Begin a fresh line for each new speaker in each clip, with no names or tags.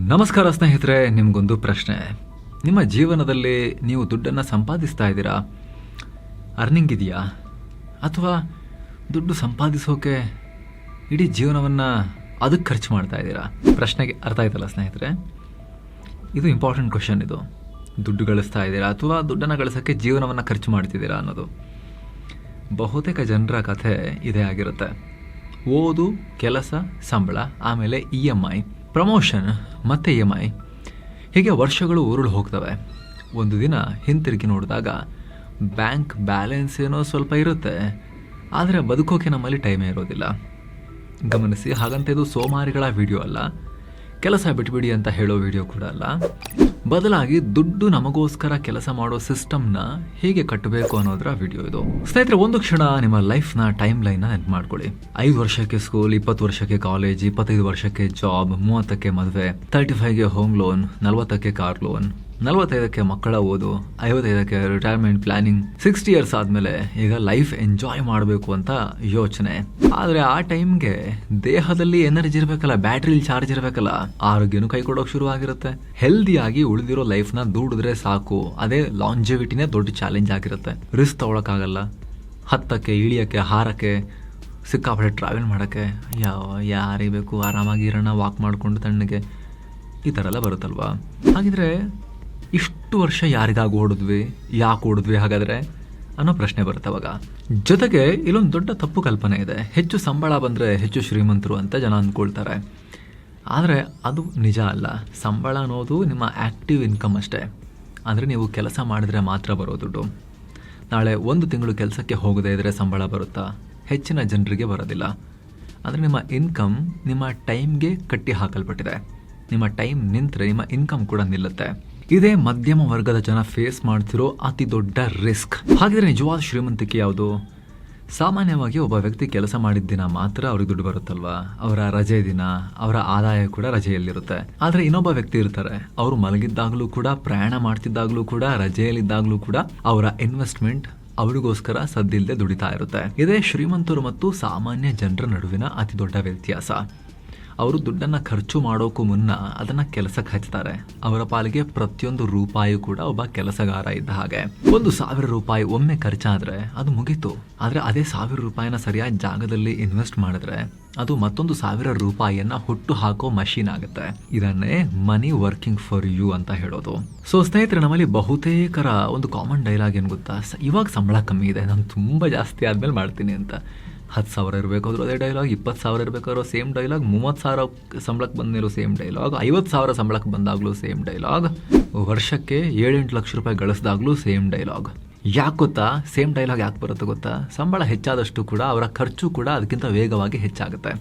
ನಮಸ್ಕಾರ ಸ್ನೇಹಿತರೆ, ನಿಮಗೊಂದು ಪ್ರಶ್ನೆ. ನಿಮ್ಮ ಜೀವನದಲ್ಲಿ ನೀವು ದುಡ್ಡನ್ನು ಸಂಪಾದಿಸ್ತಾ ಇದ್ದೀರಾ? ಅರ್ನಿಂಗ್ ಇದೆಯಾ? ಅಥವಾ ದುಡ್ಡು ಸಂಪಾದಿಸೋಕೆ ಇಡೀ ಜೀವನವನ್ನು ಅದಕ್ಕೆ ಖರ್ಚು ಮಾಡ್ತಾ ಇದ್ದೀರಾ? ಪ್ರಶ್ನೆಗೆ ಅರ್ಥ ಆಯ್ತಲ್ಲ ಸ್ನೇಹಿತರೆ? ಇದು ಇಂಪಾರ್ಟೆಂಟ್ ಕ್ವಶನ್. ಇದು ದುಡ್ಡು ಗಳಿಸ್ತಾ ಇದ್ದೀರಾ ಅಥವಾ ದುಡ್ಡನ್ನು ಗಳಿಸೋಕ್ಕೆ ಜೀವನವನ್ನು ಖರ್ಚು ಮಾಡ್ತಿದ್ದೀರಾ ಅನ್ನೋದು. ಬಹುತೇಕ ಜನರ ಕಥೆ ಇದೇ ಆಗಿರುತ್ತೆ. ಓದು, ಕೆಲಸ, ಸಂಬಳ, ಆಮೇಲೆ EMI, ಪ್ರಮೋಷನ್ ಮತ್ತು EMI, ಹೀಗೆ ವರ್ಷಗಳು ಉರುಳು ಹೋಗ್ತವೆ. ಒಂದು ದಿನ ಹಿಂತಿರುಗಿ ನೋಡಿದಾಗ ಬ್ಯಾಂಕ್ ಬ್ಯಾಲೆನ್ಸ್ ಏನೋ ಸ್ವಲ್ಪ ಇರುತ್ತೆ, ಆದರೆ ಬದುಕೋಕೆ ನಮ್ಮಲ್ಲಿ ಟೈಮೇ ಇರೋದಿಲ್ಲ. ಗಮನಿಸಿ, ಹಾಗಂತ ಇದು ಸೋಮಾರಿಗಳ ವಿಡಿಯೋ ಅಲ್ಲ, ಕೆಲಸ ಬಿಟ್ಬಿಡಿ ಅಂತ ಹೇಳೋ ವಿಡಿಯೋ ಕೂಡ ಅಲ್ಲ. ಬದಲಾಗಿ ದುಡ್ಡು ನಮಗೋಸ್ಕರ ಕೆಲಸ ಮಾಡೋ ಸಿಸ್ಟಮ್ನ ಹೇಗೆ ಕಟ್ಟಬೇಕು ಅನ್ನೋದರ ವಿಡಿಯೋ ಇದು. ಸ್ನೇಹಿತರೆ, ಒಂದು ಕ್ಷಣ ನಿಮ್ಮ ಲೈಫ್ನ ಟೈಮ್ ಲೈನ್ನ ನೆನ್ಪು ಮಾಡ್ಕೊಳ್ಳಿ. 5 ವರ್ಷಕ್ಕೆ ಸ್ಕೂಲ್, 20 ವರ್ಷಕ್ಕೆ ಕಾಲೇಜ್, 25 ವರ್ಷಕ್ಕೆ ಜಾಬ್, 30ಕ್ಕೆ ಮದುವೆ, 35ಗೆ ಹೋಮ್ ಲೋನ್, 40ಕ್ಕೆ ಕಾರ್ ಲೋನ್, 45ಕ್ಕೆ ಮಕ್ಕಳ ಓದು, 55ಕ್ಕೆ ರಿಟೈರ್ಮೆಂಟ್ ಪ್ಲಾನಿಂಗ್, 60 ಇಯರ್ಸ್ ಆದಮೇಲೆ ಈಗ ಲೈಫ್ ಎಂಜಾಯ್ ಮಾಡಬೇಕು ಅಂತ ಯೋಚನೆ. ಆದರೆ ಆ ಟೈಮ್ಗೆ ದೇಹದಲ್ಲಿ ಎನರ್ಜಿ ಇರಬೇಕಲ್ಲ, ಬ್ಯಾಟ್ರಿಲಿ ಚಾರ್ಜ್ ಇರಬೇಕಲ್ಲ, ಆರೋಗ್ಯನೂ ಕೈ ಕೊಡೋಕೆ ಶುರು ಆಗಿರುತ್ತೆ. ಹೆಲ್ದಿಯಾಗಿ ಉಳಿದಿರೋ ಲೈಫ್ನ ದುಡಿದ್ರೆ ಸಾಕು, ಅದೇ ಲಾಂಜೆವಿಟಿನೇ ದೊಡ್ಡ ಚಾಲೆಂಜ್ ಆಗಿರುತ್ತೆ. ರಿಸ್ಕ್ ತಗೊಳಕ್ಕಾಗಲ್ಲ. ಹತ್ತಕ್ಕೆ, ಇಳಿಯಕ್ಕೆ, ಹಾರಕ್ಕೆ, ಸಿಕ್ಕಾಪಟ್ಟೆ ಟ್ರಾವೆಲ್ ಮಾಡೋಕ್ಕೆ ಯಾರಿಗೆ ಬೇಕು, ಆರಾಮಾಗಿ ಇರೋಣ, ವಾಕ್ ಮಾಡಿಕೊಂಡು ತಣ್ಣಗೆ, ಈ ಥರ ಎಲ್ಲ ಬರುತ್ತಲ್ವಾ? ಹಾಗಿದ್ರೆ ಇಷ್ಟು ವರ್ಷ ಯಾರಿಗಾಗಿ ಓಡಿದ್ವಿ, ಯಾಕೆ ಓಡಿದ್ವಿ ಹಾಗಾದರೆ ಅನ್ನೋ ಪ್ರಶ್ನೆ ಬರುತ್ತೆ ಅವಾಗ. ಜೊತೆಗೆ ಇಲ್ಲೊಂದು ದೊಡ್ಡ ತಪ್ಪು ಕಲ್ಪನೆ ಇದೆ. ಹೆಚ್ಚು ಸಂಬಳ ಬಂದರೆ ಹೆಚ್ಚು ಶ್ರೀಮಂತರು ಅಂತ ಜನ ಅಂದ್ಕೊಳ್ತಾರೆ. ಆದರೆ ಅದು ನಿಜ ಅಲ್ಲ. ಸಂಬಳ ಅನ್ನೋದು ನಿಮ್ಮ ಆ್ಯಕ್ಟಿವ್ ಇನ್ಕಮ್ ಅಷ್ಟೇ. ಅಂದರೆ ನೀವು ಕೆಲಸ ಮಾಡಿದರೆ ಮಾತ್ರ ಬರೋ ದುಡ್ಡು. ನಾಳೆ 1 ತಿಂಗಳು ಕೆಲಸಕ್ಕೆ ಹೋಗದೇ ಇದ್ದರೆ ಸಂಬಳ ಬರುತ್ತಾ? ಹೆಚ್ಚಿನ ಜನರಿಗೆ ಬರೋದಿಲ್ಲ. ಅಂದರೆ ನಿಮ್ಮ ಇನ್ಕಮ್ ನಿಮ್ಮ ಟೈಮ್ಗೆ ಕಟ್ಟಿ ಹಾಕಲ್ಪಟ್ಟಿದೆ. ನಿಮ್ಮ ಟೈಮ್ ನಿಂತರೆ ನಿಮ್ಮ ಇನ್ಕಮ್ ಕೂಡ ನಿಲ್ಲುತ್ತೆ. ಇದೇ ಮಧ್ಯಮ ವರ್ಗದ ಜನ ಫೇಸ್ ಮಾಡ್ತಿರೋ ಅತಿ ದೊಡ್ಡ ರಿಸ್ಕ್. ಹಾಗಿದ್ರೆ ನಿಜವಾದ ಶ್ರೀಮಂತಿಕೆ ಯಾವುದು? ಸಾಮಾನ್ಯವಾಗಿ ಒಬ್ಬ ವ್ಯಕ್ತಿ ಕೆಲಸ ಮಾಡಿದ ದಿನ ಮಾತ್ರ ಅವ್ರಿಗೆ ದುಡ್ಡು ಬರುತ್ತಲ್ವಾ? ಅವರ ರಜೆ ದಿನ, ಅವರ ಆದಾಯ ಕೂಡ ರಜೆಯಲ್ಲಿರುತ್ತೆ. ಆದರೆ ಇನ್ನೊಬ್ಬ ವ್ಯಕ್ತಿ ಇರ್ತಾರೆ, ಅವರು ಮಲಗಿದ್ದಾಗಲೂ ಕೂಡ, ಪ್ರಯಾಣ ಮಾಡ್ತಿದ್ದಾಗಲೂ ಕೂಡ, ರಜೆಯಲ್ಲಿದ್ದಾಗಲೂ ಕೂಡ ಅವರ ಇನ್ವೆಸ್ಟ್ಮೆಂಟ್ ಅವರಿಗೋಸ್ಕರ ಸದ್ದಿಲ್ಲದೆ ದುಡಿತಾ ಇರುತ್ತೆ. ಇದೇ ಶ್ರೀಮಂತರು ಮತ್ತು ಸಾಮಾನ್ಯ ಜನರ ನಡುವಿನ ಅತಿ ದೊಡ್ಡ ವ್ಯತ್ಯಾಸ. ಅವರು ದುಡ್ಡನ್ನು ಖರ್ಚು ಮಾಡೋಕ್ಕೂ ಮುನ್ನ ಅದನ್ನು ಕೆಲಸಕ್ಕೆ ಹಚ್ತಾರೆ. ಅವರ ಪಾಲಿಗೆ ಪ್ರತಿಯೊಂದು ರೂಪಾಯಿ ಕೂಡ ಒಬ್ಬ ಕೆಲಸಗಾರ ಇದ್ದ ಹಾಗೆ. 1,000 ರೂಪಾಯಿ ಒಮ್ಮೆ ಖರ್ಚಾದರೆ ಅದು ಮುಗೀತು. ಆದರೆ ಅದೇ 1,000 ರೂಪಾಯಿನ ಸರಿಯಾದ ಜಾಗದಲ್ಲಿ ಇನ್ವೆಸ್ಟ್ ಮಾಡಿದ್ರೆ ಅದು ಮತ್ತೊಂದು 1,000 ರೂಪಾಯಿಯನ್ನ ಹುಟ್ಟು ಹಾಕೋ ಮಷೀನ್ ಆಗುತ್ತೆ. ಇದನ್ನೇ ಮನಿ ವರ್ಕಿಂಗ್ ಫಾರ್ ಯು ಅಂತ ಹೇಳೋದು. ಸೊ ಸ್ನೇಹಿತರೆ, ನಮ್ಮಲ್ಲಿ ಬಹುತೇಕರ ಒಂದು ಕಾಮನ್ ಡೈಲಾಗ್ ಏನು ಗೊತ್ತಾ? ಇವಾಗ ಸಂಬಳ ಕಮ್ಮಿ ಇದೆ, ನಾನು ತುಂಬ ಜಾಸ್ತಿ ಆದ್ಮೇಲೆ ಮಾಡ್ತೀನಿ ಅಂತ. 10,000 ಇರಬೇಕಾದ್ರೂ ಅದೇ ಡೈಲಾಗ್, 20,000 ಇರಬೇಕಾದ್ರೂ ಸೇಮ್ ಡೈಲಾಗ್, 30,000 ಸಂಬಳಕ್ಕೆ ಬಂದ್ಮೇಲೂ ಸೇಮ್ ಡೈಲಾಗ್, 50,000 ಸಂಬಳಕ್ಕೆ ಬಂದಾಗಲೂ ಸೇಮ್ ಡೈಲಾಗ್, ವರ್ಷಕ್ಕೆ 7-8 ಲಕ್ಷ ರೂಪಾಯಿ ಗಳಿಸಿದಾಗಲೂ ಸೇಮ್ ಡೈಲಾಗ್. ಯಾಕೆ ಗೊತ್ತಾ? ಸೇಮ್ ಡೈಲಾಗ್ ಯಾಕೆ ಬರುತ್ತೆ ಗೊತ್ತಾ? ಸಂಬಳ ಹೆಚ್ಚಾದಷ್ಟು ಕೂಡ ಅವರ ಖರ್ಚು ಕೂಡ ಅದಕ್ಕಿಂತ ವೇಗವಾಗಿ ಹೆಚ್ಚಾಗುತ್ತೆ.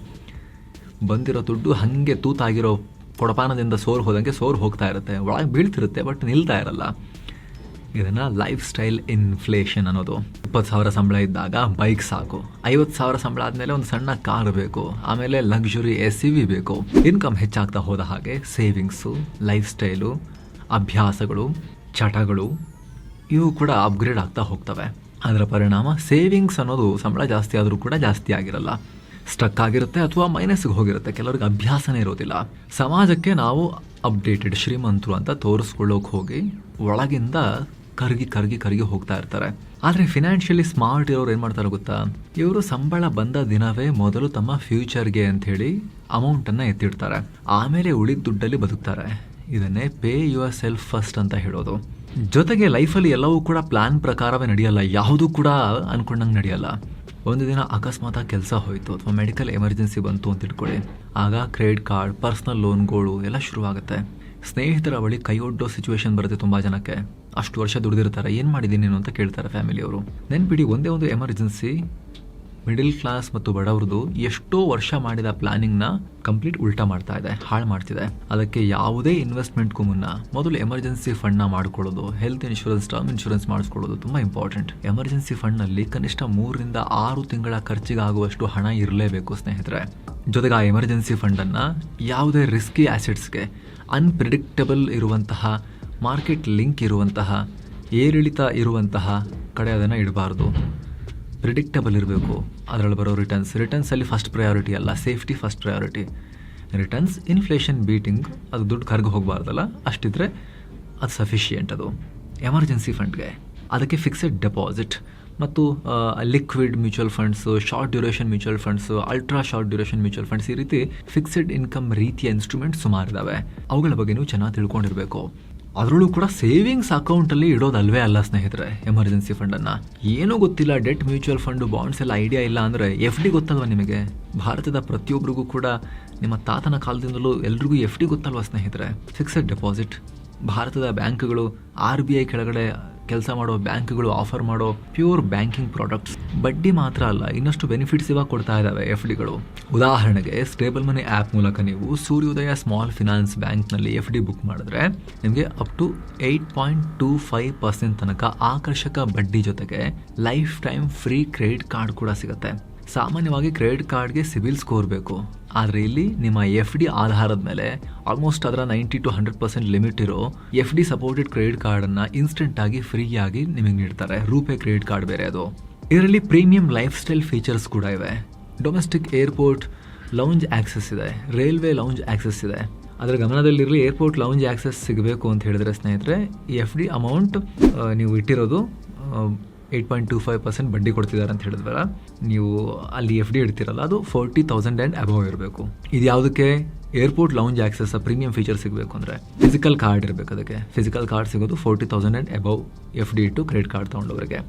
ಬಂದಿರೋ ದುಡ್ಡು ಹಾಗೆ ತೂತಾಗಿರೋ ಕೊಡಪಾನದಿಂದ ಸೋರು ಹೋದಂಗೆ ಸೋರು ಹೋಗ್ತಾ ಇರುತ್ತೆ, ಒಳಗೆ ಬೀಳ್ತಿರುತ್ತೆ, ಬಟ್ ನಿಲ್ತಾ ಇರಲ್ಲ. ಇದನ್ನು ಲೈಫ್ ಸ್ಟೈಲ್ ಇನ್ಫ್ಲೇಷನ್ ಅನ್ನೋದು. 20,000 ಸಂಬಳ ಇದ್ದಾಗ ಬೈಕ್ ಸಾಕು, 50,000 ಸಂಬಳ ಆದಮೇಲೆ ಒಂದು ಸಣ್ಣ ಕಾರ್ ಬೇಕು, ಆಮೇಲೆ ಲಕ್ಸುರಿ SUV ಬೇಕು. ಇನ್ಕಮ್ ಹೆಚ್ಚಾಗ್ತಾ ಹೋದ ಹಾಗೆ ಸೇವಿಂಗ್ಸು, ಲೈಫ್ ಸ್ಟೈಲು, ಅಭ್ಯಾಸಗಳು, ಚಟಗಳು ಇವು ಕೂಡ ಅಪ್ಗ್ರೇಡ್ ಆಗ್ತಾ ಹೋಗ್ತವೆ. ಅದರ ಪರಿಣಾಮ ಸೇವಿಂಗ್ಸ್ ಅನ್ನೋದು ಸಂಬಳ ಜಾಸ್ತಿ ಆದರೂ ಕೂಡ ಜಾಸ್ತಿ ಆಗಿರಲ್ಲ, ಸ್ಟಕ್ ಆಗಿರುತ್ತೆ ಅಥವಾ ಮೈನಸ್ಗೆ ಹೋಗಿರುತ್ತೆ. ಕೆಲವ್ರಿಗೆ ಅಭ್ಯಾಸನೇ ಇರೋದಿಲ್ಲ. ಸಮಾಜಕ್ಕೆ ನಾವು ಅಪ್ಡೇಟೆಡ್ ಶ್ರೀಮಂತರು ಅಂತ ತೋರಿಸ್ಕೊಳ್ಳೋಕೆ ಹೋಗಿ ಒಳಗಿಂದ ಕರಗಿ ಹೋಗ್ತಾ ಇರ್ತಾರೆ. ಆದರೆ ಫಿನಾನ್ಷಿಯಲಿ ಸ್ಮಾರ್ಟ್ ಇರೋರು ಏನು ಮಾಡ್ತಾರೆ ಗೊತ್ತಾ? ಇವರು ಸಂಬಳ ಬಂದ ದಿನವೇ ಮೊದಲು ತಮ್ಮ ಫ್ಯೂಚರ್ಗೆ ಅಂಥೇಳಿ ಅಮೌಂಟನ್ನು ಎತ್ತಿಡ್ತಾರೆ, ಆಮೇಲೆ ಉಳಿದ ದುಡ್ಡಲ್ಲಿ ಬದುಕ್ತಾರೆ. ಇದನ್ನೇ ಪೇ ಯುವರ್ ಸೆಲ್ಫ್ ಫಸ್ಟ್ ಅಂತ ಹೇಳೋದು. ಜೊತೆಗೆ ಲೈಫಲ್ಲಿ ಎಲ್ಲವೂ ಕೂಡ ಪ್ಲಾನ್ ಪ್ರಕಾರವೇ ನಡೆಯಲ್ಲ, ಯಾವುದೂ ಕೂಡ ಅನ್ಕೊಂಡಂಗೆ ನಡೆಯಲ್ಲ. ಒಂದು ದಿನ ಅಕಸ್ಮಾತ್ ಕೆಲಸ ಹೋಯಿತು ಅಥವಾ ಮೆಡಿಕಲ್ ಎಮರ್ಜೆನ್ಸಿ ಬಂತು ಅಂತ ಇಟ್ಕೊಳ್ಳಿ, ಆಗ ಕ್ರೆಡಿಟ್ ಕಾರ್ಡ್, ಪರ್ಸ್ನಲ್ ಲೋನ್ಗಳು ಎಲ್ಲ ಶುರುವಾಗುತ್ತೆ. ಸ್ನೇಹಿತರ ಬಳಿ ಕೈ ಒಡ್ಡೋ ಸಿಚುವೇಶನ್ ಬರುತ್ತೆ ತುಂಬ ಜನಕ್ಕೆ. ಅಷ್ಟು ವರ್ಷ ದುಡಿದಿರ್ತಾರೆ, ಏನು ಮಾಡಿದ್ದೀನಿ ನೀನು ಅಂತ ಕೇಳ್ತಾರೆ ಫ್ಯಾಮಿಲಿಯವರು. ನೆನ್ಪಿಡಿ, ಒಂದೇ ಒಂದು ಎಮರ್ಜೆನ್ಸಿ ಮಿಡಿಲ್ ಕ್ಲಾಸ್ ಮತ್ತು ಬಡವ್ರದ್ದು ಎಷ್ಟೋ ವರ್ಷ ಮಾಡಿದ ಪ್ಲಾನಿಂಗ್ನ ಕಂಪ್ಲೀಟ್ ಉಲ್ಟಾ ಮಾಡ್ತಾ ಇದೆ, ಹಾಳು ಮಾಡ್ತಿದೆ. ಅದಕ್ಕೆ ಯಾವುದೇ ಇನ್ವೆಸ್ಟ್ಮೆಂಟ್ಗೂ ಮುನ್ನ ಮೊದಲು ಎಮರ್ಜೆನ್ಸಿ ಫಂಡ್ನ ಮಾಡ್ಕೊಳ್ಳೋದು, ಹೆಲ್ತ್ ಇನ್ಶೂರೆನ್ಸ್, ಟರ್ಮ್ ಇನ್ಶೂರೆನ್ಸ್ ಮಾಡಿಸ್ಕೊಳ್ಳೋದು ತುಂಬ ಇಂಪಾರ್ಟೆಂಟ್. ಎಮರ್ಜೆನ್ಸಿ ಫಂಡ್ನಲ್ಲಿ ಕನಿಷ್ಠ 3 ರಿಂದ 6 ತಿಂಗಳ ಖರ್ಚಿಗಾಗುವಷ್ಟು ಹಣ ಇರಲೇಬೇಕು ಸ್ನೇಹಿತರೆ. ಜೊತೆಗೆ ಆ ಎಮರ್ಜೆನ್ಸಿ ಫಂಡನ್ನು ಯಾವುದೇ ರಿಸ್ಕಿ ಆ್ಯಸೆಟ್ಸ್ಗೆ, ಅನ್ಪ್ರಿಡಿಕ್ಟಬಲ್ ಇರುವಂತಹ, ಮಾರ್ಕೆಟ್ ಲಿಂಕ್ ಇರುವಂತಹ, ಏರಿಳಿತ ಇರುವಂತಹ ಕಡೆ ಅದನ್ನು ಇಡಬಾರ್ದು. ಪ್ರಿಡಿಕ್ಟಬಲ್ ಇರಬೇಕು. ಅದರಲ್ಲಿ ಬರೋ ರಿಟರ್ನ್ಸಲ್ಲಿ ಫಸ್ಟ್ ಪ್ರಯಾರಿಟಿ ಅಲ್ಲ, safety first priority. Returns inflation beating, ಅದು ದುಡ್ಡು ಕರ್ಗೆ ಹೋಗಬಾರ್ದಲ್ಲ, ಅಷ್ಟಿದ್ರೆ ಅದು ಸಫಿಷಿಯೆಂಟ್. ಅದು ಎಮರ್ಜೆನ್ಸಿ ಫಂಡ್ಗೆ, ಅದಕ್ಕೆ ಫಿಕ್ಸೆಡ್ ಡೆಪಾಸಿಟ್ ಮತ್ತು liquid mutual funds, short duration mutual funds, ultra short duration mutual funds, ಈ ರೀತಿ ಫಿಕ್ಸೆಡ್ ಇನ್ಕಮ್ ರೀತಿಯ ಇನ್ಸ್ಟ್ರೂಮೆಂಟ್ ಸುಮಾರಿದ್ದಾವೆ. ಅವುಗಳ ಬಗ್ಗೆ ನೀವು ಚೆನ್ನಾಗಿ ತಿಳ್ಕೊಂಡಿರಬೇಕು. ಅದರಲ್ಲೂ ಕೂಡ ಸೇವಿಂಗ್ಸ್ ಅಕೌಂಟಲ್ಲಿ ಇಡೋದಲ್ವೇ ಅಲ್ಲ ಸ್ನೇಹಿತರೆ ಎಮರ್ಜೆನ್ಸಿ ಫಂಡನ್ನು. ಏನೂ ಗೊತ್ತಿಲ್ಲ, ಡೆಟ್ ಮ್ಯೂಚುವಲ್ ಫಂಡು ಬಾಂಡ್ಸ್ ಎಲ್ಲ ಐಡಿಯಾ ಇಲ್ಲ ಅಂದರೆ FD ಗೊತ್ತಲ್ವ ನಿಮಗೆ? ಭಾರತದ ಪ್ರತಿಯೊಬ್ಬರಿಗೂ ಕೂಡ ನಿಮ್ಮ ತಾತನ ಕಾಲದಿಂದಲೂ ಎಲ್ರಿಗೂ FD ಗೊತ್ತಲ್ವ ಸ್ನೇಹಿತರೆ? ಫಿಕ್ಸೆಡ್ ಡೆಪಾಸಿಟ್ ಭಾರತದ ಬ್ಯಾಂಕ್ಗಳು, RBI ಕೆಳಗಡೆ ಕೆಲಸ ಮಾಡೋ ಬ್ಯಾಂಕ್ಗಳು ಆಫರ್ ಮಾಡೋ ಪ್ಯೂರ್ ಬ್ಯಾಂಕಿಂಗ್ ಪ್ರಾಡಕ್ಟ್ಸ್. ಬಡ್ಡಿ ಮಾತ್ರ ಅಲ್ಲ, ಇನ್ನಷ್ಟು ಬೆನಿಫಿಟ್ಸ್ ಇವಾಗ ಕೊಡ್ತಾ ಇದ್ದಾವೆ FDಗಳು. ಉದಾಹರಣೆಗೆ ಸ್ಟೇಬಲ್ ಮನಿ ಆ್ಯಪ್ ಮೂಲಕ ನೀವು ಸೂರ್ಯೋದಯ ಸ್ಮಾಲ್ ಫಿನಾನ್ಸ್ ಬ್ಯಾಂಕ್ನಲ್ಲಿ FD ಬುಕ್ ಮಾಡಿದ್ರೆ ನಿಮಗೆ ಅಪ್ ಟು 8.25% ತನಕ ಆಕರ್ಷಕ ಬಡ್ಡಿ ಜೊತೆಗೆ life time free credit card ಕೂಡ ಸಿಗುತ್ತೆ. ಸಾಮಾನ್ಯವಾಗಿ ಕ್ರೆಡಿಟ್ ಕಾರ್ಡ್ಗೆ ಸಿಬಿಲ್ ಸ್ಕೋರ್ ಬೇಕು, ಆದರೆ ಇಲ್ಲಿ ನಿಮ್ಮ FD ಆಧಾರದ ಮೇಲೆ ಆಲ್ಮೋಸ್ಟ್ ಅದರ 90 to 100% ಲಿಮಿಟ್ ಇರೋ FD ಸಪೋರ್ಟೆಡ್ ಕ್ರೆಡಿಟ್ ಕಾರ್ಡನ್ನು ಇನ್ಸ್ಟೆಂಟಾಗಿ ಫ್ರೀಯಾಗಿ ನಿಮಗೆ ನೀಡ್ತಾರೆ. ರೂಪೇ ಕ್ರೆಡಿಟ್ ಕಾರ್ಡ್ ಬೇರೆ ಅದು. ಇದರಲ್ಲಿ ಪ್ರೀಮಿಯಂ ಲೈಫ್ ಸ್ಟೈಲ್ ಫೀಚರ್ಸ್ ಕೂಡ ಇವೆ. ಡೊಮೆಸ್ಟಿಕ್ ಏರ್ಪೋರ್ಟ್ ಲೌಂಜ್ ಆಕ್ಸೆಸ್ ಇದೆ, ರೈಲ್ವೆ ಲೌಂಜ್ ಆಕ್ಸೆಸ್ ಇದೆ. ಅದರ ಗಮನದಲ್ಲಿರಲಿ, ಏರ್ಪೋರ್ಟ್ ಲೌಂಜ್ ಆಕ್ಸೆಸ್ ಸಿಗಬೇಕು ಅಂತ ಹೇಳಿದ್ರೆ ಸ್ನೇಹಿತರೆ, ಈ FD ಅಮೌಂಟ್ ನೀವು ಇಟ್ಟಿರೋದು 8.25% ಬಡ್ಡಿ ಕೊಡ್ತಿದ್ದಾರೆ ಅಂತ ಹೇಳಿದ್ವಲ್ಲ, ನೀವು ಅಲ್ಲಿ FD ಇಡ್ತಿರಲ್ಲ, ಅದು 40,000 ಆ್ಯಂಡ್ ಅಬವ್ ಇರಬೇಕು. ಇದು ಯಾವುದಕ್ಕೆ? Airport lounge access premium feature ಸಿಗಬೇಕು ಅಂದರೆ ಫಿಸಿಕಲ್ ಕಾರ್ಡ್ ಇರಬೇಕು. ಅದಕ್ಕೆ ಫಿಸಿಕಲ್ ಕಾರ್ಡ್ ಸಿಗೋದು 40,000 ಆ್ಯಂಡ್ ಅಬವ್ FD ಇಟ್ಟು ಕ್ರೆಡಿಟ್ ಕಾರ್ಡ್ ತೊಗೊಂಡವರಿಗೆ.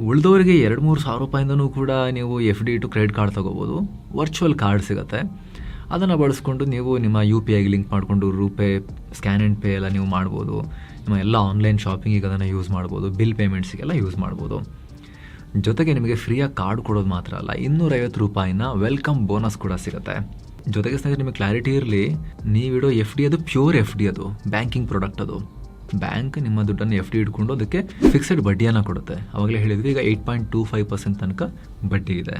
ಉಳಿದವರಿಗೆ 2-3 ಸಾವಿರ ರೂಪಾಯಿಂದನೂ ಕೂಡ ನೀವು FD ಇಟ್ಟು ಕ್ರೆಡಿಟ್ ಕಾರ್ಡ್ ತೊಗೋಬೋದು. ವರ್ಚುವಲ್ ಕಾರ್ಡ್ ಸಿಗುತ್ತೆ, ಅದನ್ನು ಬಳಸ್ಕೊಂಡು ನೀವು ನಿಮ್ಮ UPIಗೆ ಲಿಂಕ್ ಮಾಡಿಕೊಂಡು ರೂಪೇ ಸ್ಕ್ಯಾನ್ ಆ್ಯಂಡ್ ಪೇ ಎಲ್ಲ ನೀವು ಮಾಡ್ಬೋದು. ನಿಮ್ಮ ಎಲ್ಲ ಆನ್ಲೈನ್ ಶಾಪಿಂಗಿಗೆ ಅದನ್ನು ಯೂಸ್ ಮಾಡ್ಬೋದು, ಬಿಲ್ ಪೇಮೆಂಟ್ಸಿಗೆಲ್ಲ ಯೂಸ್ ಮಾಡ್ಬೋದು. ಜೊತೆಗೆ ನಿಮಗೆ ಫ್ರೀಯಾಗಿ ಕಾರ್ಡ್ ಕೊಡೋದು ಮಾತ್ರ ಅಲ್ಲ, 250 ರೂಪಾಯಿನ ವೆಲ್ಕಮ್ ಬೋನಸ್ ಕೂಡ ಸಿಗುತ್ತೆ. ಜೊತೆಗೆ ಸ್ನೇಹಿತರೆ ನಿಮಗೆ ಕ್ಲಾರಿಟಿ ಇರಲಿ, ನೀವಿಡೋ FD ಅದು ಪ್ಯೂರ್ FD, ಅದು ಬ್ಯಾಂಕಿಂಗ್ ಪ್ರಾಡಕ್ಟ್. ಅದು ಬ್ಯಾಂಕ್ ನಿಮ್ಮ ದುಡ್ಡನ್ನು FD ಇಟ್ಕೊಂಡು ಅದಕ್ಕೆ ಫಿಕ್ಸೆಡ್ ಬಡ್ಡಿಯನ್ನು ಕೊಡುತ್ತೆ. ಆವಾಗಲೇ ಹೇಳಿದ್ವಿ, ಈಗ 8.25% ತನಕ ಬಡ್ಡಿ ಇದೆ.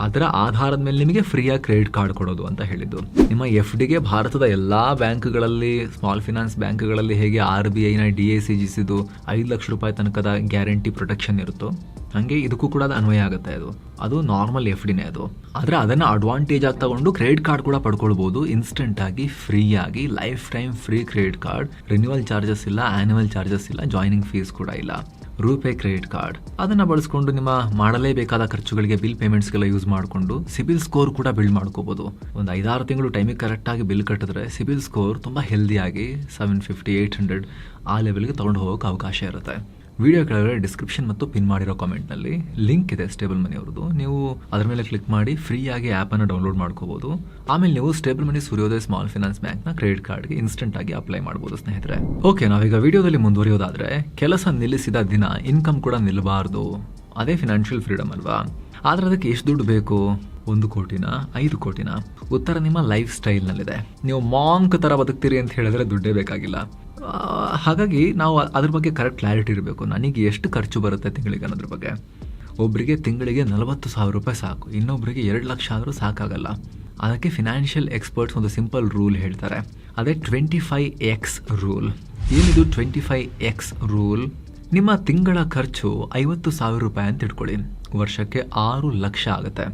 ಅದರ ಆಧಾರದ ಮೇಲೆ ನಿಮಗೆ ಫ್ರೀಯಾಗಿ ಕ್ರೆಡಿಟ್ ಕಾರ್ಡ್ ಕೊಡೋದು ಅಂತ ಹೇಳಿದ್ದು. ನಿಮ್ಮ FDಗೆ ಭಾರತದ ಎಲ್ಲ ಬ್ಯಾಂಕ್ಗಳಲ್ಲಿ, ಸ್ಮಾಲ್ ಫಿನಾನ್ಸ್ ಬ್ಯಾಂಕ್ಗಳಲ್ಲಿ ಹೇಗೆ RBIನ DICGCದು 5 ಲಕ್ಷ ರೂಪಾಯಿ ತನಕದ ಗ್ಯಾರಂಟಿ ಪ್ರೊಟೆಕ್ಷನ್ ಇರುತ್ತೋ, ಹಾಗೆ ಇದಕ್ಕೂ ಕೂಡ ಅದು ಅನ್ವಯ ಆಗುತ್ತೆ. ಅದು ನಾರ್ಮಲ್ FDನೇ ಅದು. ಆದರೆ ಅದನ್ನು ಅಡ್ವಾಂಟೇಜ್ ಆಗಿ ತಗೊಂಡು ಕ್ರೆಡಿಟ್ ಕಾರ್ಡ್ ಕೂಡ ಪಡ್ಕೊಳ್ಬೋದು ಇನ್ಸ್ಟೆಂಟಾಗಿ, ಫ್ರೀಯಾಗಿ. Life time free credit card, renewal charges ಇಲ್ಲ, ಆ್ಯನ್ಯುವಲ್ ಚಾರ್ಜಸ್ ಇಲ್ಲ, ಜಾಯ್ನಿಂಗ್ ಫೀಸ್ ಕೂಡ ಇಲ್ಲ. ರೂಪೇ ಕ್ರೆಡಿಟ್ ಕಾರ್ಡ್ ಅದನ್ನು ಬಳಸ್ಕೊಂಡು ನಿಮ್ಮ ಮಾಡಲೇಬೇಕಾದ ಖರ್ಚುಗಳಿಗೆ, ಬಿಲ್ ಪೇಮೆಂಟ್ಸ್ಗೆಲ್ಲ ಯೂಸ್ ಮಾಡಿಕೊಂಡು ಸಿಬಿಲ್ ಸ್ಕೋರ್ ಕೂಡ ಬಿಲ್ಡ್ ಮಾಡ್ಕೋಬೋದು. ಒಂದು 5-6 ತಿಂಗಳು ಟೈಮಿಗೆ ಕರೆಕ್ಟಾಗಿ ಬಿಲ್ ಕಟ್ಟಿದ್ರೆ ಸಿಬಿಲ್ ಸ್ಕೋರ್ ತುಂಬ ಹೆಲ್ದಿಯಾಗಿ 750, 800 ಆ ಲೆವೆಲ್ಗೆ ತೊಗೊಂಡು ಹೋಗೋಕ್ಕೆ ಅವಕಾಶ ಇರುತ್ತೆ. ವಿಡಿಯೋ ಕೆಳಗಡೆ ಡಿಸ್ಕ್ರಿಪ್ಷನ್ ಮತ್ತು ಪಿನ್ ಮಾಡಿರೋ ಕಾಮೆಂಟ್ನಲ್ಲಿ ಲಿಂಕ್ ಇದೆ ಸ್ಟೇಬಲ್ ಮನಿ ಅವ್ರದ್ದು. ನೀವು ಅದರ ಮೇಲೆ ಕ್ಲಿಕ್ ಮಾಡಿ ಫ್ರೀಯಾಗಿ ಆ್ಯಪನ್ನು ಡೌನ್ಲೋಡ್ ಮಾಡ್ಕೋಬೋದು. ಆಮೇಲೆ ನೀವು ಸ್ಟೇಬಲ್ ಮನಿ ಸೂರ್ಯೋದಯ ಸ್ಮಾಲ್ ಫಿನಾನ್ಸ್ ಬ್ಯಾಂಕ್ನ ಕ್ರೆಡಿಟ್ ಕಾರ್ಡ್ಗೆ ಇನ್ಸ್ಟೆಂಟಾಗಿ ಅಪ್ಲೈ ಮಾಡ್ಬೋದು ಸ್ನೇಹಿತರೆ. ಓಕೆ, ನಾವೀಗ ವಿಡಿಯೋದಲ್ಲಿ ಮುಂದುವರಿಯೋದಾದರೆ, ಕೆಲಸ ನಿಲ್ಲಿಸಿದ ದಿನ ಇನ್ಕಮ್ ಕೂಡ ನಿಲ್ಲಬಾರ್ದು, ಅದೇ ಫಿನಾನ್ಷಿಯಲ್ ಫ್ರೀಡಮ್ ಅಲ್ವಾ? ಆದರೆ ಅದಕ್ಕೆ ಎಷ್ಟು ದುಡ್ಡು ಬೇಕು? 1 ಕೋಟಿನ 5 ಕೋಟಿನ? ಉತ್ತರ ನಿಮ್ಮ ಲೈಫ್ ಸ್ಟೈಲ್ನಲ್ಲಿದೆ. ನೀವು ಮಾಂಕ್ ಥರ ಬದುಕ್ತೀರಿ ಅಂತ ಹೇಳಿದ್ರೆ ದುಡ್ಡೇ ಬೇಕಾಗಿಲ್ಲ. ಹಾಗಾಗಿ ನಾವು ಅದ್ರ ಬಗ್ಗೆ ಕರೆಕ್ಟ್ ಕ್ಲಾರಿಟಿ ಇರಬೇಕು. ನನಗೆ ಎಷ್ಟು ಖರ್ಚು ಬರುತ್ತೆ ತಿಂಗಳಿಗೆ ಅನ್ನೋದ್ರ ಬಗ್ಗೆ. ಒಬ್ಬರಿಗೆ ತಿಂಗಳಿಗೆ 40,000 ರೂಪಾಯಿ ಸಾಕು, ಇನ್ನೊಬ್ಬರಿಗೆ 2 ಲಕ್ಷ ಆದರೂ ಸಾಕಾಗಲ್ಲ. ಅದಕ್ಕೆ ಫಿನಾನ್ಷಿಯಲ್ ಎಕ್ಸ್ಪರ್ಟ್ಸ್ ಒಂದು ಸಿಂಪಲ್ ರೂಲ್ ಹೇಳ್ತಾರೆ, ಅದೇ 25x ರೂಲ್. ಏನಿದು 25x ರೂಲ್? ನಿಮ್ಮ ತಿಂಗಳ ಖರ್ಚು 50,000 ರೂಪಾಯಿ ಅಂತ ಇಟ್ಕೊಳ್ಳಿ, ವರ್ಷಕ್ಕೆ 6 ಲಕ್ಷ ಆಗುತ್ತೆ.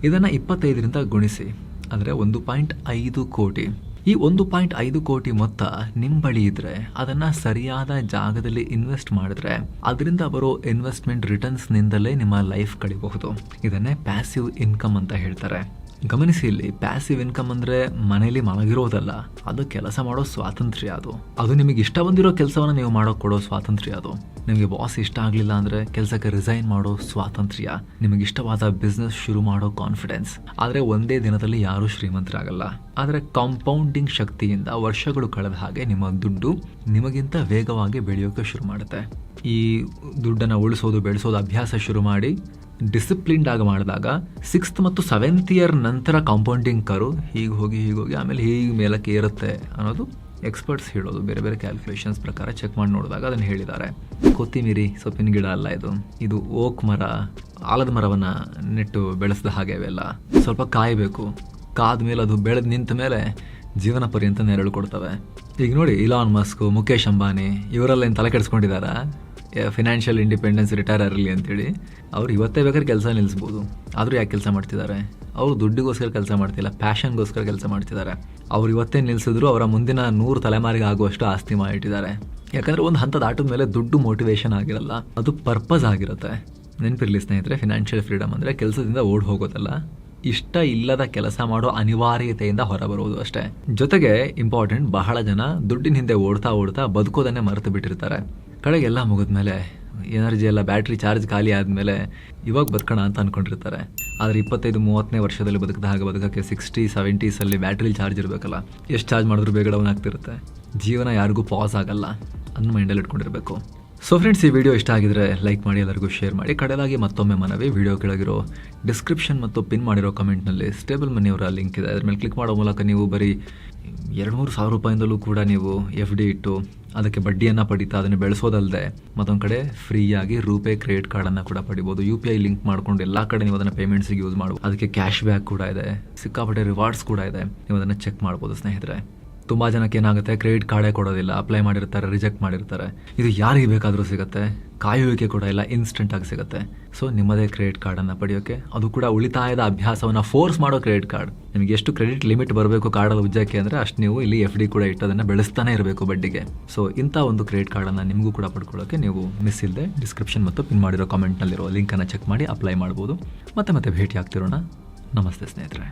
ಇದನ್ನು 25ರಿಂದ ಗುಣಿಸಿ, ಅಂದರೆ 1.5 ಕೋಟಿ. ಈ 1.5 ಕೋಟಿ ಮೊತ್ತ ನಿಮ್ಮ ಬಳಿ ಇದ್ರೆ ಅದನ್ನು ಸರಿಯಾದ ಜಾಗದಲ್ಲಿ ಇನ್ವೆಸ್ಟ್ ಮಾಡಿದ್ರೆ ಅದರಿಂದ ಬರೋ ಇನ್ವೆಸ್ಟ್ಮೆಂಟ್ ರಿಟರ್ನ್ಸ್ನಿಂದಲೇ ನಿಮ್ಮ ಲೈಫ್ ಕಳಿಬಹುದು. ಇದನ್ನೇ ಪ್ಯಾಸಿವ್ ಇನ್ಕಮ್ ಅಂತ ಹೇಳ್ತಾರೆ. ಗಮನಿಸಿ, ಇಲ್ಲಿ ಪ್ಯಾಸಿವ್ ಇನ್ಕಮ್ ಅಂದರೆ ಮನೇಲಿ ಮಲಗಿರೋದಲ್ಲ, ಅದು ಕೆಲಸ ಮಾಡೋ ಸ್ವಾತಂತ್ರ್ಯ. ಅದು ನಿಮಗೆ ಇಷ್ಟ ಬಂದಿರೋ ಕೆಲಸವನ್ನು ನೀವು ಮಾಡೋಕೆ ಕೊಡೋ ಸ್ವಾತಂತ್ರ್ಯ. ಅದು ನಿಮಗೆ ಬಾಸ್ ಇಷ್ಟ ಆಗಲಿಲ್ಲ ಅಂದರೆ ಕೆಲಸಕ್ಕೆ ರಿಸೈನ್ ಮಾಡೋ ಸ್ವಾತಂತ್ರ್ಯ. ನಿಮಗೆ ಇಷ್ಟವಾದ ಬಿಸ್ನೆಸ್ ಶುರು ಮಾಡೋ ಕಾನ್ಫಿಡೆನ್ಸ್. ಆದರೆ ಒಂದೇ ದಿನದಲ್ಲಿ ಯಾರೂ ಶ್ರೀಮಂತರಾಗಲ್ಲ. ಆದರೆ ಕಾಂಪೌಂಡಿಂಗ್ ಶಕ್ತಿಯಿಂದ ವರ್ಷಗಳು ಕಳೆದ ಹಾಗೆ ನಿಮ್ಮ ದುಡ್ಡು ನಿಮಗಿಂತ ವೇಗವಾಗಿ ಬೆಳೆಯೋಕೆ ಶುರು ಮಾಡುತ್ತೆ. ಈ ದುಡ್ಡನ್ನು ಉಳಿಸೋದು, ಬೆಳೆಸೋದು ಅಭ್ಯಾಸ ಶುರು ಮಾಡಿ ಡಿಸಿಪ್ಲಿನ್ಡ್ ಆಗಿ ಮಾಡಿದಾಗ 6th ಮತ್ತು 7th ಇಯರ್ ನಂತರ ಕಾಂಪೌಂಡಿಂಗ್ ಕರು ಹೀಗೆ ಹೋಗಿ ಆಮೇಲೆ ಹೀಗೆ ಮೇಲಕ್ಕೆ ಏರುತ್ತೆ ಅನ್ನೋದು ಎಕ್ಸ್ಪರ್ಟ್ಸ್ ಹೇಳೋದು. ಬೇರೆ ಬೇರೆ ಕ್ಯಾಲ್ಕುಲೇಷನ್ಸ್ ಪ್ರಕಾರ ಚೆಕ್ ಮಾಡಿ ನೋಡಿದಾಗ ಅದನ್ನು ಹೇಳಿದ್ದಾರೆ. ಕೊತ್ತಿಮೀರಿ ಸೊಪ್ಪಿನ ಗಿಡ ಅಲ್ಲ ಇದು ಓಕ್ ಮರ, ಆಲದ ಮರವನ್ನು ನೆಟ್ಟು ಬೆಳೆಸಿದ ಹಾಗೆ ಅವೆಲ್ಲ. ಸ್ವಲ್ಪ ಕಾಯಬೇಕು, ಕಾದ ಮೇಲೆ ಅದು ಬೆಳೆದು ನಿಂತ ಮೇಲೆ ಜೀವನ ಪರ್ಯಂತ ನೆರಳು ಕೊಡ್ತವೆ. ಈಗ ನೋಡಿ, ಇಲಾನ್ ಮಸ್ಕ್, ಮುಖೇಶ್ ಅಂಬಾನಿ ಇವರೆಲ್ಲ ಏನು ತಲೆ ಕೆಡಿಸ್ಕೊಂಡಿದ್ದಾರಾ? ಫಿನಾನ್ಷಿಯಲ್ ಇಂಡಿಪೆಂಡೆನ್ಸ್ ರಿಟೈರ್ ಇರಲಿ ಅಂತೇಳಿ. ಅವ್ರು ಇವತ್ತೇ ಬೇಕಾದ್ರೆ ಕೆಲಸ ನಿಲ್ಲಿಸ್ಬೋದು, ಆದರೂ ಯಾಕೆ ಕೆಲಸ ಮಾಡ್ತಿದ್ದಾರೆ? ಅವರು ದುಡ್ಡಿಗೋಸ್ಕರ ಕೆಲಸ ಮಾಡ್ತಿಲ್ಲ, ಪ್ಯಾಷನ್ಗೋಸ್ಕರ ಕೆಲಸ ಮಾಡ್ತಿದ್ದಾರೆ. ಅವ್ರು ಇವತ್ತೇ ನಿಲ್ಲಿಸಿದ್ರು ಅವರ ಮುಂದಿನ 100 ತಲೆಮಾರಿಗೆ ಆಗುವಷ್ಟು ಆಸ್ತಿ ಮಾಡಿಟ್ಟಿದ್ದಾರೆ. ಯಾಕಂದರೆ ಒಂದು ಹಂತ ದಾಟಿದ ಮೇಲೆ ದುಡ್ಡು ಮೋಟಿವೇಶನ್ ಆಗಿರಲ್ಲ, ಅದು ಪರ್ಪಸ್ ಆಗಿರುತ್ತೆ. ನೆನಪಿರಲಿ ಸ್ನೇಹಿತರೆ, ಫಿನಾನ್ಷಿಯಲ್ ಫ್ರೀಡಮ್ ಅಂದರೆ ಕೆಲಸದಿಂದ ಓಡ್ ಹೋಗೋದಲ್ಲ, ಇಷ್ಟ ಇಲ್ಲದ ಕೆಲಸ ಮಾಡೋ ಅನಿವಾರ್ಯತೆಯಿಂದ ಹೊರಬರುವುದು ಅಷ್ಟೇ. ಜೊತೆಗೆ ಇಂಪಾರ್ಟೆಂಟ್, ಬಹಳ ಜನ ದುಡ್ಡಿನ ಹಿಂದೆ ಓಡ್ತಾ ಬದುಕೋದನ್ನೇ ಮರೆತು ಬಿಟ್ಟಿರ್ತಾರೆ. ಕಡೆಗೆಲ್ಲ ಮುಗಿದ್ಮೇಲೆ ಎನರ್ಜಿ ಎಲ್ಲ ಬ್ಯಾಟ್ರಿ ಚಾರ್ಜ್ ಖಾಲಿ ಆದಮೇಲೆ ಇವಾಗ ಬದುಕೋಣ ಅಂತ ಅಂದ್ಕೊಂಡಿರ್ತಾರೆ. ಆದರೆ 25-30ನೇ ವರ್ಷದಲ್ಲಿ ಬದುಕೋಕ್ಕೆ 60-70 ಬ್ಯಾಟ್ರಿ ಚಾರ್ಜ್ ಇರಬೇಕಲ್ಲ, ಎಷ್ಟು ಚಾರ್ಜ್ ಮಾಡಿದ್ರು ಬೇಗ ಡೌನ್ ಆಗ್ತಿರುತ್ತೆ. ಜೀವನ ಯಾರಿಗೂ ಪಾಸ್ ಆಗಲ್ಲ, ಅದನ್ನ ಮೈಂಡಲ್ಲಿ ಇಟ್ಕೊಂಡಿರಬೇಕು. ಸೊ ಫ್ರೆಂಡ್ಸ್, ಈ ವಿಡಿಯೋ ಇಷ್ಟ ಆಗಿದ್ರೆ ಲೈಕ್ ಮಾಡಿ, ಎಲ್ಲರಿಗೂ ಶೇರ್ ಮಾಡಿ. ಕಡೆದಾಗಿ ಮತ್ತೊಮ್ಮೆ ಮನವಿ, ವಿಡಿಯೋ ಕೆಳಗಿರೋ ಡಿಸ್ಕ್ರಿಪ್ಷನ್ ಮತ್ತು ಪಿನ್ ಮಾಡಿರೋ ಕಮೆಂಟ್ನಲ್ಲಿ ಸ್ಟೇಬಲ್ ಮನಿಯವರ ಲಿಂಕ್ ಇದೆ. ಅದ್ರ ಮೇಲೆ ಕ್ಲಿಕ್ ಮಾಡೋ ಮೂಲಕ ನೀವು ಬರೀ 2-3 ಸಾವಿರ ರೂಪಾಯಿಂದಲೂ ಕೂಡ ನೀವು FD ಇಟ್ಟು ಅದಕ್ಕೆ ಬಡ್ಡಿಯನ್ನು ಪಡಿತಾ ಅದನ್ನು ಬೆಳೆಸೋದಲ್ಲದೆ ಮತ್ತೊಂದು ಕಡೆ ಫ್ರೀಯಾಗಿ ರೂಪೇ ಕ್ರೆಡಿಟ್ ಕಾರ್ಡನ್ನು ಕೂಡ ಪಡಿಬೋದು. UPI ಲಿಂಕ್ ಮಾಡ್ಕೊಂಡು ಎಲ್ಲ ಕಡೆ ನೀವು ಅದನ್ನು ಪೇಮೆಂಟ್ಸಿಗೆ ಯೂಸ್ ಮಾಡ್ಬೋದು. ಅದಕ್ಕೆ ಕ್ಯಾಶ್ ಬ್ಯಾಕ್ ಕೂಡ ಇದೆ, ಸಿಕ್ಕಾಪಟ್ಟೆ ರಿವಾರ್ಡ್ಸ್ ಕೂಡ ಇದೆ, ನೀವು ಅದನ್ನು ಚೆಕ್ ಮಾಡ್ಬೋದು ಸ್ನೇಹಿತರೆ. ತುಂಬ ಜನಕ್ಕೆ ಏನಾಗುತ್ತೆ, ಕ್ರೆಡಿಟ್ ಕಾರ್ಡೇ ಕೊಡೋದಿಲ್ಲ, ಅಪ್ಲೈ ಮಾಡಿರ್ತಾರೆ, ರಿಜೆಕ್ಟ್ ಮಾಡಿರ್ತಾರೆ. ಇದು ಯಾರಿಗೆ ಬೇಕಾದರೂ ಸಿಗುತ್ತೆ, ಕಾಯುವಿಕೆ ಕೂಡ ಇಲ್ಲ, ಇನ್ಸ್ಟೆಂಟಾಗಿ ಸಿಗುತ್ತೆ. ಸೊ ನಿಮ್ಮದೇ ಕ್ರೆಡಿಟ್ ಕಾರ್ಡನ್ನು ಪಡೆಯೋಕ್ಕೆ, ಅದು ಕೂಡ ಉಳಿತಾಯದ ಅಭ್ಯಾಸವನ್ನು ಫೋರ್ಸ್ ಮಾಡೋ ಕ್ರೆಡಿಟ್ ಕಾರ್ಡ್. ನಿಮಗೆ ಎಷ್ಟು ಕ್ರೆಡಿಟ್ ಲಿಮಿಟ್ ಬರಬೇಕು ಕಾರ್ಡಲ್ಲಿ ಉಜ್ಜಕ್ಕೆ ಅಂದರೆ ಅಷ್ಟು ನೀವು ಇಲ್ಲಿ FD ಕೂಡ ಇಟ್ಟೋದನ್ನು ಬೆಳೆಸ್ತಾನೆ ಇರಬೇಕು ಬಡ್ಡಿಗೆ. ಸೊ ಇಂಥ ಒಂದು ಕ್ರೆಡಿಟ್ ಕಾರ್ಡನ್ನು ನಿಮಗೂ ಕೂಡ ಪಡ್ಕೊಳ್ಳೋಕ್ಕೆ ನೀವು ಮಿಸ್ ಇಲ್ಲದೆ ಡಿಸ್ಕ್ರಿಪ್ಷನ್ ಮತ್ತು ಪಿನ್ ಮಾಡಿರೋ ಕಮೆಂಟ್ನಲ್ಲಿರೋ ಲಿಂಕನ್ನು ಚೆಕ್ ಮಾಡಿ ಅಪ್ಲೈ ಮಾಡ್ಬೋದು. ಮತ್ತೆ ಭೇಟಿ ಆಗ್ತಿರೋಣ. ನಮಸ್ತೆ ಸ್ನೇಹಿತರೆ.